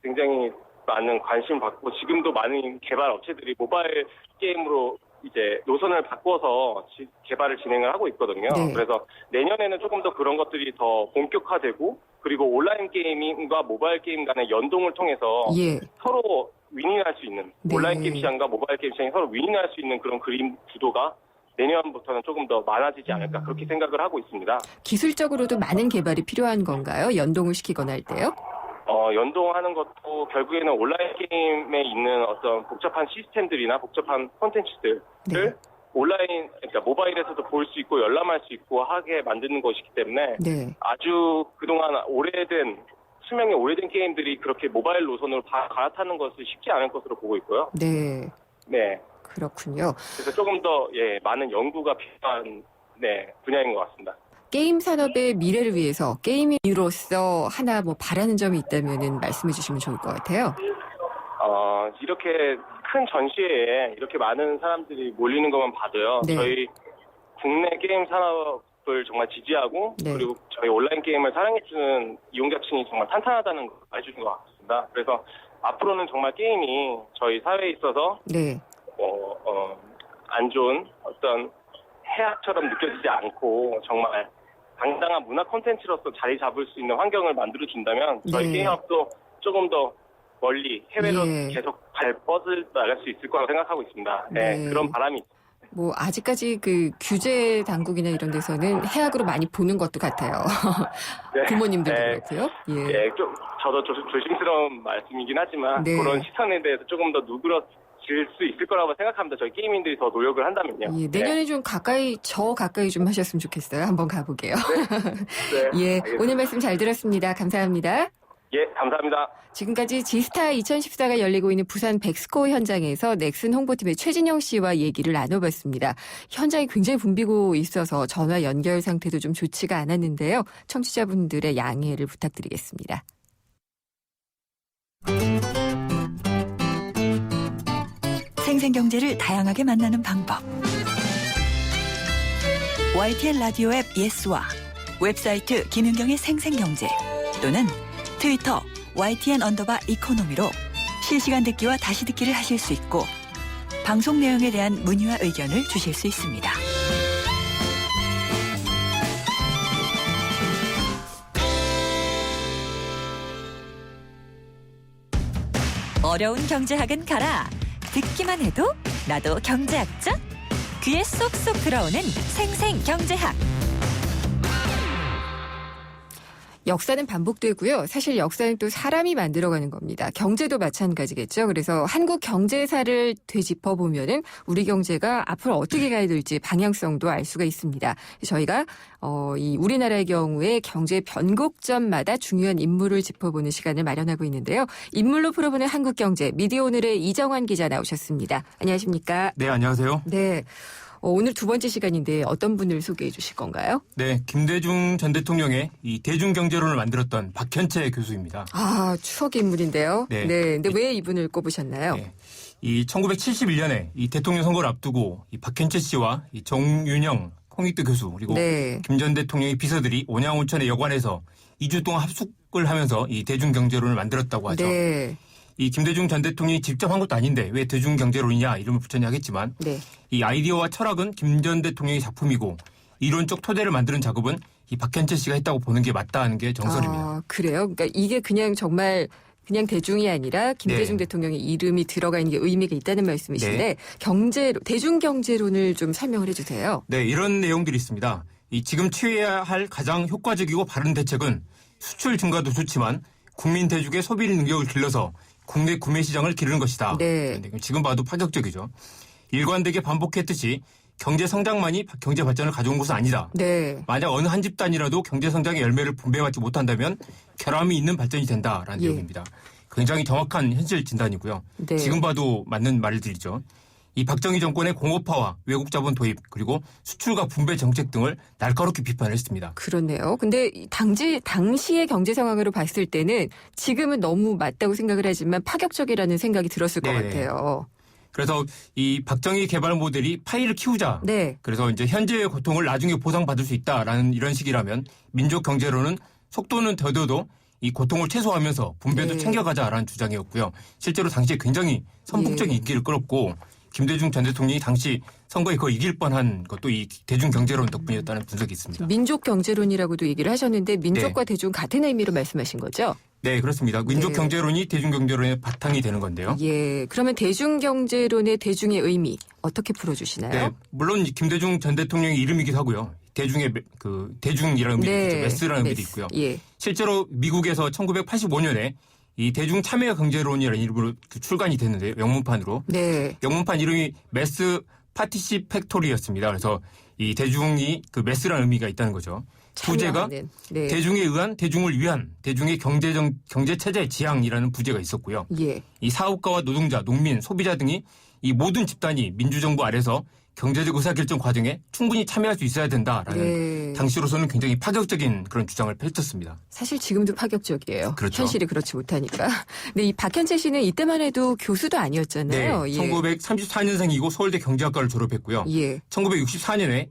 굉장히 많은 관심을 받고 지금도 많은 개발 업체들이 모바일 게임으로 이제 노선을 바꿔서 개발을 진행을 하고 있거든요. 그래서 내년에는 조금 더 그런 것들이 더 본격화되고 그리고 온라인 게임과 모바일 게임 간의 연동을 통해서 서로 윈윈할 수 있는 온라인 게임 시장과 모바일 게임 시장이 서로 윈윈할 수 있는 그런 그림 구도가 내년부터는 조금 더 많아지지 않을까 그렇게 생각을 하고 있습니다. 기술적으로도 많은 개발이 필요한 건가요? 연동을 시키거나 할 때요? 연동하는 것도 결국에는 온라인 게임에 있는 어떤 복잡한 시스템들이나 복잡한 콘텐츠들을 온라인, 그러니까 모바일에서도 볼 수 있고 열람할 수 있고 하게 만드는 것이기 때문에 아주 그동안 수명이 오래된 게임들이 그렇게 모바일 노선으로 갈아타는 것은 쉽지 않을 것으로 보고 있고요. 네. 네. 그렇군요. 그래서 조금 더 많은 연구가 필요한 분야인 것 같습니다. 게임 산업의 미래를 위해서 게이머로서 하나 뭐 바라는 점이 있다면은 말씀해 주시면 좋을 것 같아요. 이렇게 큰 전시회에 이렇게 많은 사람들이 몰리는 것만 봐도요. 네. 저희 국내 게임 산업을 정말 지지하고 네. 그리고 저희 온라인 게임을 사랑해주는 이용자층이 정말 탄탄하다는 걸 알려주는 것 같습니다. 그래서 앞으로는 정말 게임이 저희 사회에 있어서 네. 안 좋은 어떤 해악처럼 느껴지지 않고 정말 당당한 문화 콘텐츠로서 자리 잡을 수 있는 환경을 만들어준다면 저희 네. 게임업도 조금 더 멀리 해외로 예. 계속 잘 뻗어나갈 수 있을 거라고 생각하고 있습니다. 네. 그런 바람이 있습니다. 뭐 아직까지 그 규제 당국이나 이런 데서는 해악으로 많이 보는 것도 같아요. 부모님들도 그렇고요. 예. 좀 저도 조심스러운 말씀이긴 하지만 네. 그런 시선에 대해서 조금 더 누그러질 수 있을 거라고 생각합니다. 저희 게이민들이 더 노력을 한다면요. 예, 내년에 좀 가까이 좀 하셨으면 좋겠어요. 한번 가보게요. 네, 예, 알겠습니다. 오늘 말씀 잘 들었습니다. 감사합니다. 예, 감사합니다. 지금까지 지스타 2014가 열리고 있는 부산 백스코 현장에서 넥슨 홍보팀의 최진영 씨와 얘기를 나눠봤습니다. 현장이 굉장히 붐비고 있어서 전화 연결 상태도 좀 좋지가 않았는데요. 청취자분들의 양해를 부탁드리겠습니다. 생생경제를 다양하게 만나는 방법. YTN 라디오 앱 예스와 웹사이트 김윤경의 생생경제 또는 트위터 YTN_이코노미로 실시간 듣기와 다시 듣기를 하실 수 있고 방송 내용에 대한 문의와 의견을 주실 수 있습니다. 어려운 경제학은 가라. 듣기만 해도 나도 경제학자? 귀에 쏙쏙 들어오는 생생경제학. 역사는 반복되고요. 사실 역사는 또 사람이 만들어가는 겁니다. 경제도 마찬가지겠죠. 그래서 한국 경제사를 되짚어 보면은 우리 경제가 앞으로 어떻게 가야 될지 방향성도 알 수가 있습니다. 저희가 이 우리나라의 경우에 경제 변곡점마다 중요한 인물을 짚어보는 시간을 마련하고 있는데요. 인물로 풀어보는 한국 경제 미디어 오늘의 이정환 기자 나오셨습니다. 안녕하십니까? 네, 안녕하세요. 네. 오늘 두 번째 시간인데 어떤 분을 소개해 주실 건가요? 네, 김대중 전 대통령의 이 대중경제론을 만들었던 박현채 교수입니다. 아, 추억의 인물인데요. 네. 근데 왜 이분을 꼽으셨나요? 네. 이 1971년에 이 대통령 선거를 앞두고 이 박현채 씨와 이 정윤영 홍익도 교수 그리고 네. 김 전 대통령의 비서들이 온양온천의 여관에서 2주 동안 합숙을 하면서 이 대중경제론을 만들었다고 하죠. 네. 이 김대중 전 대통령이 직접 한 것도 아닌데 왜 대중경제론이냐 이름을 붙였냐 하겠지만 네. 이 아이디어와 철학은 김 전 대통령의 작품이고 이론적 토대를 만드는 작업은 이 박현채 씨가 했다고 보는 게 맞다는 게 정설입니다. 아, 그래요? 그러니까 이게 그냥 정말 그냥 대중이 아니라 김대중 네. 대통령의 이름이 들어가 있는 게 의미가 있다는 말씀이신데 네. 대중경제론을 좀 설명을 해주세요. 네, 이런 내용들이 있습니다. 이 지금 취해야 할 가장 효과적이고 바른 대책은 수출 증가도 좋지만 국민 대중의 소비 능력을 길러서 국내 구매 시장을 기르는 것이다. 네. 지금 봐도 파격적이죠. 일관되게 반복했듯이 경제 성장만이 경제 발전을 가져온 것은 아니다. 네. 만약 어느 한 집단이라도 경제 성장의 열매를 분배받지 못한다면 결함이 있는 발전이 된다라는 내용입니다. 굉장히 정확한 현실 진단이고요. 네. 지금 봐도 맞는 말들이죠. 이 박정희 정권의 공업화와 외국 자본 도입 그리고 수출과 분배 정책 등을 날카롭게 비판을 했습니다. 그렇네요. 근데 당시의 경제 상황으로 봤을 때는 지금은 너무 맞다고 생각을 하지만 파격적이라는 생각이 들었을 것 같아요. 그래서 이 박정희 개발 모델이 파이를 키우자. 네. 그래서 이제 현재의 고통을 나중에 보상받을 수 있다라는 이런 식이라면 민족 경제로는 속도는 더뎌도 이 고통을 최소화하면서 분배도 네. 챙겨가자라는 주장이었고요. 실제로 당시에 굉장히 선풍적인 인기를 끌었고 김대중 전 대통령이 당시 선거에 거의 이길 뻔한 것도 이 대중경제론 덕분이었다는 분석이 있습니다. 민족경제론이라고도 얘기를 하셨는데 민족과 대중 같은 의미로 말씀하신 거죠? 네, 그렇습니다. 민족경제론이 대중경제론의 바탕이 되는 건데요. 예, 그러면 대중경제론의 대중의 의미 어떻게 풀어주시나요? 네, 물론 김대중 전 대통령의 이름이기도 하고요. 대중의 대중이라는 의미도 있죠. 메스라는 의미도 있고요. 예. 실제로 미국에서 1985년에 이 대중 참여 경제론이라는 이름으로 출간이 됐는데요. 영문판으로. 네. 영문판 이름이 메스 파티시팩토리였습니다. 그래서 이 대중이 그 메스라는 의미가 있다는 거죠. 부제가 네. 대중에 의한 대중을 위한 대중의 경제체제 지향이라는 부제가 있었고요. 예. 이 사업가와 노동자, 농민, 소비자 등이 이 모든 집단이 민주정부 아래서 경제적 의사결정 과정에 충분히 참여할 수 있어야 된다라는 네. 당시로서는 굉장히 파격적인 그런 주장을 펼쳤습니다. 사실 지금도 파격적이에요. 그렇죠. 현실이 그렇지 못하니까. 근데 이 박현채 씨는 이때만 해도 교수도 아니었잖아요. 네, 예. 1934년생이고 서울대 경제학과를 졸업했고요. 예. 1964년에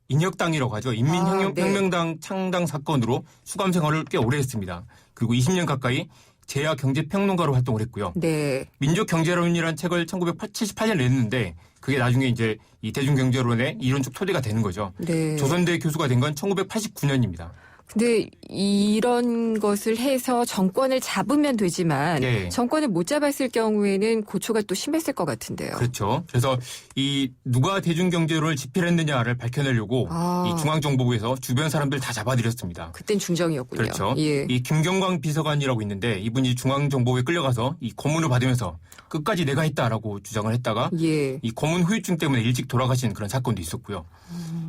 인혁당이라고 하죠. 인민혁명당 창당 사건으로 수감 생활을 꽤 오래 했습니다. 그리고 20년 가까이 제야 경제평론가로 활동을 했고요. 네. 민족경제론이라는 책을 1978년에 냈는데 그게 나중에 이제 이 대중경제론의 이론적 토대가 되는 거죠. 네. 조선대 교수가 된 건 1989년입니다. 근데 이런 것을 해서 정권을 잡으면 되지만 네. 정권을 못 잡았을 경우에는 고초가 또 심했을 것 같은데요. 그렇죠. 그래서 이 누가 대중경제론을 집필했느냐를 밝혀내려고 이 중앙정보부에서 주변 사람들 다 잡아들였습니다. 그땐 중정이었군요. 그렇죠. 예. 이 김경광 비서관이라고 있는데 이분이 중앙정보부에 끌려가서 이 고문을 받으면서 끝까지 내가 했다라고 주장을 했다가 예. 이 고문 후유증 때문에 일찍 돌아가신 그런 사건도 있었고요.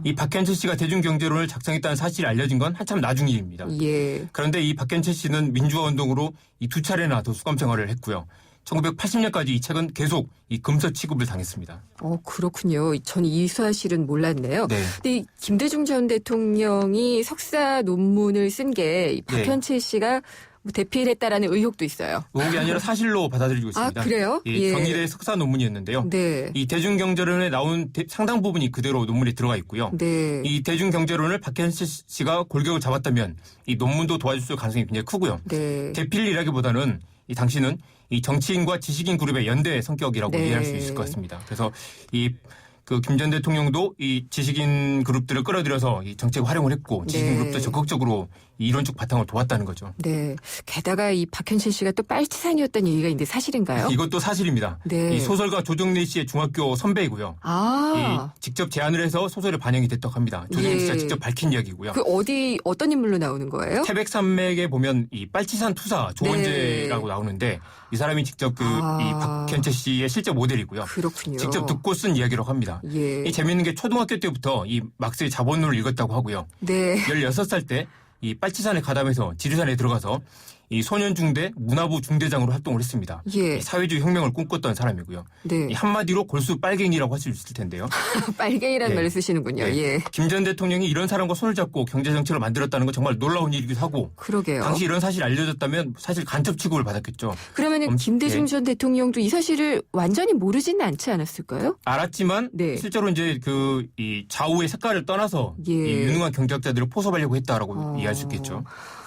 이 박현채 씨가 대중경제론을 작성했다는 사실이 알려진 건 한참 나중 일입니다. 예. 그런데 이 박현채 씨는 민주화운동으로 이 2차례나 더 수감 생활을 했고요. 1980년까지 이 책은 계속 이 금서 취급을 당했습니다. 그렇군요. 저는 이 사실은 몰랐네요. 네. 근데 이 김대중 전 대통령이 석사 논문을 쓴 게 박현채 씨가 뭐 대필했다라는 의혹도 있어요. 의혹이 아니라 사실로 받아들이고 있습니다. 아, 그래요? 이 예. 경희대 석사 논문이었는데요. 네. 이 대중경제론에 나온 상당 부분이 그대로 논문에 들어가 있고요. 네. 이 대중경제론을 박현채 씨가 골격을 잡았다면 이 논문도 도와줄 가능성이 굉장히 크고요. 네. 대필이라기보다는 이 당시는 이 정치인과 지식인 그룹의 연대 성격이라고 네. 이해할 수 있을 것 같습니다. 그래서 김 전 대통령도 이 지식인 그룹들을 끌어들여서 이 정책에 활용을 했고 지식인 네. 그룹도 적극적으로 이 이론적 바탕을 도왔다는 거죠. 네. 게다가 이 박현채 씨가 또 빨치산이었다는 얘기가 있는데 사실인가요? 이것도 사실입니다. 네. 이 소설가 조정래 씨의 중학교 선배이고요. 아. 이 직접 제안을 해서 소설에 반영이 됐다고 합니다. 조정래 예. 씨가 직접 밝힌 이야기고요. 그 어떤 인물로 나오는 거예요? 태백산맥에 보면 이 빨치산 투사 조원재라고 나오는데 이 사람이 직접 이 박현채 씨의 실제 모델이고요. 그렇군요. 직접 듣고 쓴 이야기라고 합니다. 예. 이 재미있는 게 초등학교 때부터 이 막스의 자본론을 읽었다고 하고요. 네. 16살 때 이 빨치산에 가담해서 지리산에 들어가서 이 소년중대 문화부 중대장으로 활동을 했습니다. 예. 이 사회주의 혁명을 꿈꿨던 사람이고요. 네. 이 한마디로 골수 빨갱이라고 할 수 있을 텐데요. 빨갱이라는 예. 말을 쓰시는군요. 네. 예. 김 전 대통령이 이런 사람과 손을 잡고 경제정책을 만들었다는 건 정말 놀라운 일이기도 하고 그러게요. 당시 이런 사실이 알려졌다면 사실 간첩 취급을 받았겠죠. 그러면은 김대중 전 대통령도 이 사실을 완전히 모르지는 않지 않았을까요? 알았지만 네. 실제로 이제 이 좌우의 색깔을 떠나서 예. 이 유능한 경제학자들을 포섭하려고 했다라고 이해할 수 있겠죠.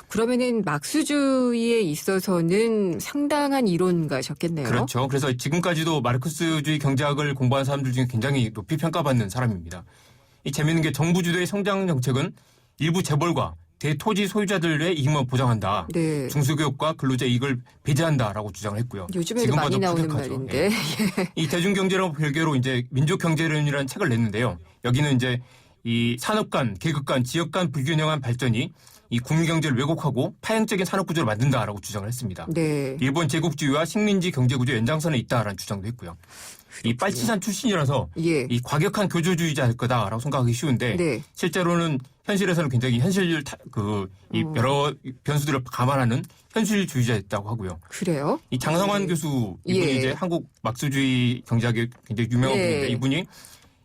그러면은 막수주의에 있어서는 상당한 이론가셨겠네요. 그렇죠. 그래서 지금까지도 마르크스주의 경제학을 공부한 사람들 중에 굉장히 높이 평가받는 사람입니다. 이 재미있는 게 정부 주도의 성장 정책은 일부 재벌과 대토지 소유자들의 이익만 보장한다. 네. 중소기업과 근로자 이익을 배제한다라고 주장을 했고요. 요즘에도 지금 많이 봐도 나오는 부족하죠. 말인데. 예. 이 대중경제론 별개로 이제 민족경제론이라는 책을 냈는데요. 여기는 이제 이 산업 간, 계급 간, 지역 간 불균형한 발전이 이 국민 경제를 왜곡하고 파행적인 산업 구조를 만든다라고 주장을 했습니다. 네. 일본 제국주의와 식민지 경제 구조 연장선에 있다라는 주장도 했고요. 이 빨치산 출신이라서 예. 이 과격한 교조주의자일 거다라고 생각하기 쉬운데 네. 실제로는 현실에서는 굉장히 여러 변수들을 감안하는 현실주의자였다고 하고요. 그래요? 이 장성환 교수 이분이 예. 이제 한국 막수주의 경제학의 굉장히 유명한 네. 분인데 이분이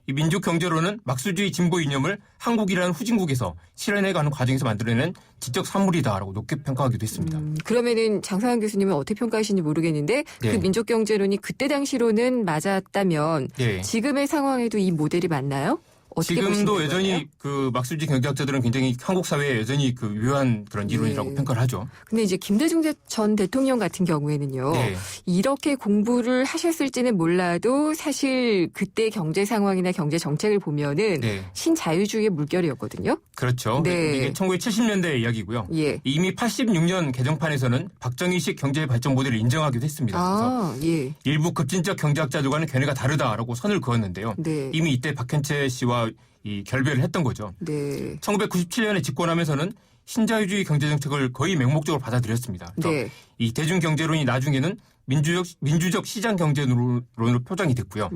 이 민족 경제론은 막수주의 진보 이념을 한국이라는 후진국에서 실현해가는 과정에서 만들어낸 지적 산물이다라고 높게 평가하기도 했습니다. 그러면은 장상환 교수님은 어떻게 평가하시는지 모르겠는데 네. 그 민족 경제론이 그때 당시로는 맞았다면 네. 지금의 상황에도 이 모델이 맞나요? 어떻게 지금도 보시는 여전히 거예요? 그 막수주의 경제학자들은 굉장히 한국 사회에 여전히 그 유효한 그런 이론이라고 네. 평가를 하죠. 근데 이제 김대중 전 대통령 같은 경우에는요. 네. 이렇게 공부를 하셨을지는 몰라도 사실 그때 경제 상황이나 경제 정책을 보면은 네. 신자유주의의 물결이었거든요. 그렇죠. 네. 이게 1970년대 이야기고요. 예. 이미 86년 개정판에서는 박정희식 경제 발전 모델을 인정하기도 했습니다. 아, 그래서 예. 일부 급진적 경제학자들과는 견해가 다르다라고 선을 그었는데요. 네. 이미 이때 박현채 씨와 이 결별을 했던 거죠. 네. 1997년에 집권하면서는 신자유주의 경제정책을 거의 맹목적으로 받아들였습니다. 그래서 네. 이 대중경제론이 나중에는 민주적 시장 경제론으로 표장이 됐고요.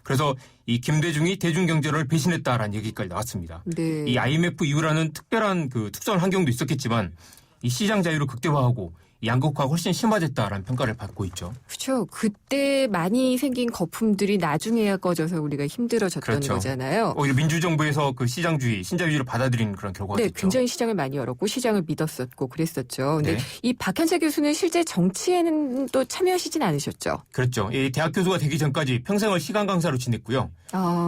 그래서 이 김대중이 대중경제론을 배신했다라는 얘기까지 나왔습니다. 네. 이 IMF 이후라는 특별한 그 특수한 환경도 있었겠지만 이 시장 자유를 극대화하고 양극화가 훨씬 심화됐다라는 평가를 받고 있죠. 그렇죠. 그때 많이 생긴 거품들이 나중에야 꺼져서 우리가 힘들어졌던 그렇죠. 거잖아요. 오히려 민주정부에서 그 시장주의, 신자유주의를 받아들인 그런 결과가 네, 됐죠. 굉장히 시장을 많이 열었고 시장을 믿었었고 그랬었죠. 근데 네. 이 박현차 교수는 실제 정치에는 또 참여하시진 않으셨죠? 그렇죠. 이 대학 교수가 되기 전까지 평생을 시간 강사로 지냈고요.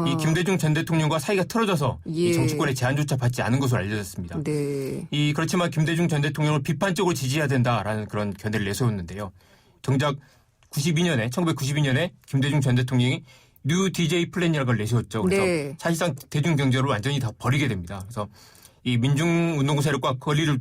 이 김대중 전 대통령과 사이가 틀어져서 이 정치권의 제안조차 받지 않은 것으로 알려졌습니다. 네. 그렇지만 김대중 전 대통령을 비판적으로 지지해야 된다라는 그런 견해를 내세웠는데요. 정작 1992년에 김대중 전 대통령이 뉴 DJ 플랜이라는 걸 내세웠죠. 그래서 네. 사실상 대중경제를 완전히 다 버리게 됩니다. 그래서 이 민중운동 세력과 거리를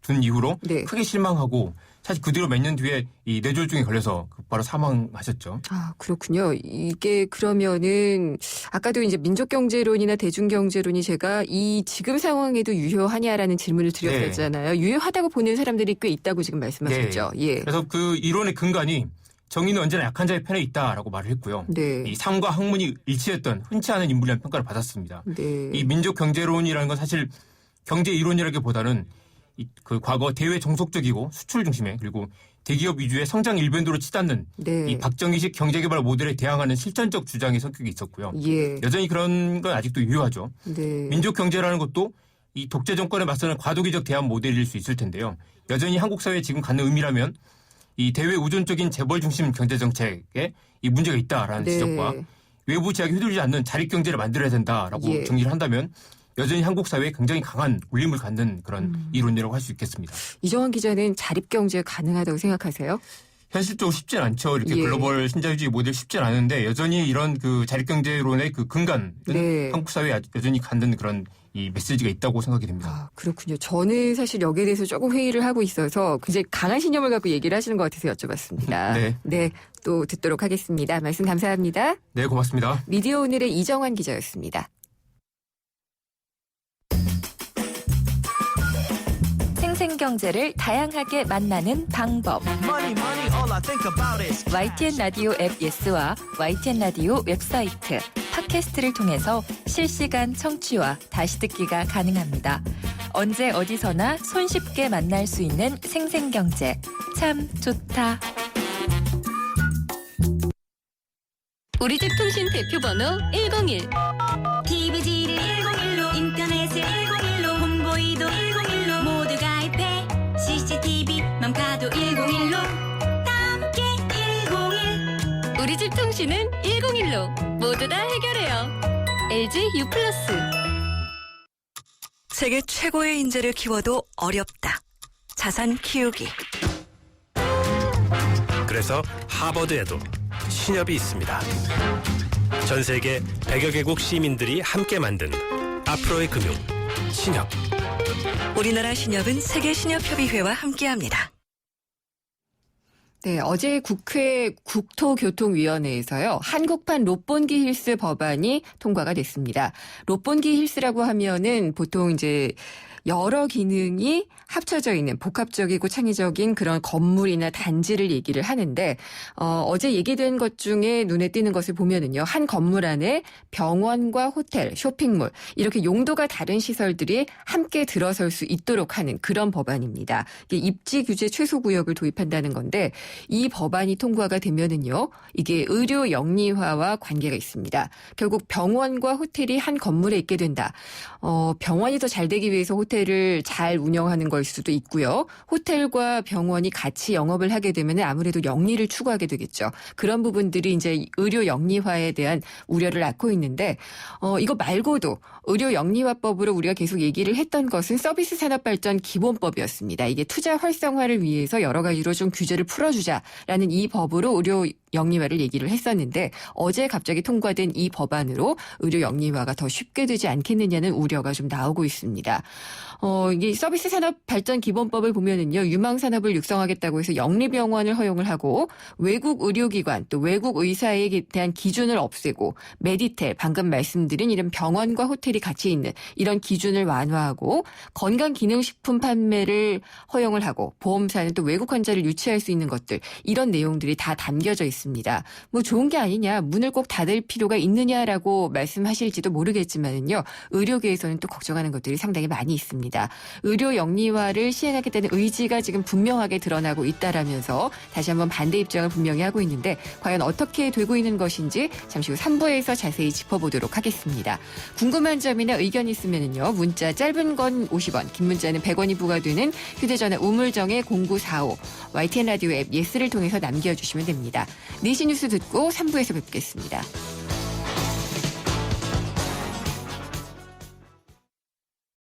둔 이후로 네. 크게 실망하고 사실 그 뒤로 몇 년 뒤에 이 뇌졸중에 걸려서 바로 사망하셨죠. 아, 그렇군요. 이게 그러면은 아까도 이제 민족경제론이나 대중경제론이 제가 이 지금 상황에도 유효하냐라는 질문을 드렸었잖아요. 유효하다고 보는 사람들이 꽤 있다고 지금 말씀하셨죠. 네. 예. 그래서 그 이론의 근간이 정의는 언제나 약한 자의 편에 있다라고 말을 했고요. 네. 이 삶과 학문이 일치했던 흔치 않은 인물이라는 평가를 받았습니다. 네. 이 민족경제론이라는 건 사실 경제 이론이라기보다는 그 과거 대외 종속적이고 수출 중심의 그리고 대기업 위주의 성장 일변도로 치닫는 네. 이 박정희식 경제개발 모델에 대항하는 실전적 주장의 성격이 있었고요. 예. 여전히 그런 건 아직도 유효하죠. 네. 민족경제라는 것도 이 독재 정권에 맞서는 과도기적 대안 모델일 수 있을 텐데요. 여전히 한국 사회에 지금 갖는 의미라면 이 대외 우존적인 재벌 중심 경제 정책에 이 문제가 있다라는 네. 지적과 외부 제약이 휘둘리지 않는 자립 경제를 만들어야 된다라고 예. 정리를 한다면 여전히 한국 사회에 굉장히 강한 울림을 갖는 그런 이론이라고 할 수 있겠습니다. 이정환 기자는 자립경제 가능하다고 생각하세요? 현실적으로 쉽진 않죠. 이렇게 예. 글로벌 신자유주의 모델 쉽진 않은데 여전히 이런 그 자립경제론의 그 근간은 네. 한국 사회에 여전히 갖는 그런 이 메시지가 있다고 생각이 됩니다. 아, 그렇군요. 저는 사실 여기에 대해서 조금 회의를 하고 있어서 굉장히 강한 신념을 갖고 얘기를 하시는 것 같아서 여쭤봤습니다. 네. 네, 또 듣도록 하겠습니다. 말씀 감사합니다. 네, 고맙습니다. 미디어 오늘의 이정환 기자였습니다. 생생경제를 다양하게 만나는 방법. YTN 라디오 앱 예스와 YTN 라디오 웹사이트, 팟캐스트를 통해서 실시간 청취와 다시 듣기가 가능합니다. 언제 어디서나 손쉽게 만날 수 있는 생생경제. 참 좋다. 우리집 통신 대표번호 101. TV지를 101로 인터넷을 101로 홍보이도 101로 모두 가입해 CCTV만 가도 101로 함께 101. 우리집 통신은 101로 모두 다 해결해요. LG U+. 세계 최고의 인재를 키워도 어렵다. 자산 키우기. 그래서 하버드에도 신협이 있습니다. 전 세계 100여 개국 시민들이 함께 만든 앞으로의 금융, 신협. 우리나라 신협은 세계신협협의회와 함께합니다. 네, 어제 국회 국토교통위원회에서요, 한국판 롯본기 힐스 법안이 통과가 됐습니다. 롯본기 힐스라고 하면은 보통 이제 여러 기능이 합쳐져 있는 복합적이고 창의적인 그런 건물이나 단지를 얘기를 하는데 어제 얘기된 것 중에 눈에 띄는 것을 보면은요. 한 건물 안에 병원과 호텔, 쇼핑몰 이렇게 용도가 다른 시설들이 함께 들어설 수 있도록 하는 그런 법안입니다. 이게 입지 규제 최소 구역을 도입한다는 건데 이 법안이 통과가 되면은요. 이게 의료 영리화와 관계가 있습니다. 결국 병원과 호텔이 한 건물에 있게 된다. 병원이 더 잘 되기 위해서 호텔을 잘 운영하는 걸 수도 있고요. 호텔과 병원이 같이 영업을 하게 되면 아무래도 영리를 추구하게 되겠죠. 그런 부분들이 이제 의료 영리화에 대한 우려를 낳고 있는데 이거 말고도 의료 영리화법으로 우리가 계속 얘기를 했던 것은 서비스 산업 발전 기본법이었습니다. 이게 투자 활성화를 위해서 여러 가지로 좀 규제를 풀어주자라는 이 법으로 의료 영리화를 얘기를 했었는데 어제 갑자기 통과된 이 법안으로 의료 영리화가 더 쉽게 되지 않겠느냐는 우려가 좀 나오고 있습니다. 이게 서비스 산업 발전 기본법을 보면은요, 유망 산업을 육성하겠다고 해서 영리병원을 허용을 하고 외국 의료기관 또 외국 의사에 대한 기준을 없애고 메디텔 방금 말씀드린 이런 병원과 호텔이 같이 있는 이런 기준을 완화하고 건강기능식품 판매를 허용을 하고 보험사는 또 외국 환자를 유치할 수 있는 것들 이런 내용들이 다 담겨져 있습니다. 있습니다. 뭐 좋은 게 아니냐, 문을 꼭 닫을 필요가 있느냐라고 말씀하실지도 모르겠지만은요. 의료계에서는 또 걱정하는 것들이 상당히 많이 있습니다. 의료 영리화를 시행하겠다는 의지가 지금 분명하게 드러나고 있다라면서 다시 한번 반대 입장을 분명히 하고 있는데 과연 어떻게 되고 있는 것인지 잠시 후 3부에서 자세히 짚어보도록 하겠습니다. 궁금한 점이나 의견 있으면요. 문자 짧은 건 50원, 긴 문자는 100원이 부과되는 휴대전화 우물정의 0945 YTN 라디오 앱 예스를 통해서 남겨주시면 됩니다. 4시 뉴스 듣고 3부에서 뵙겠습니다.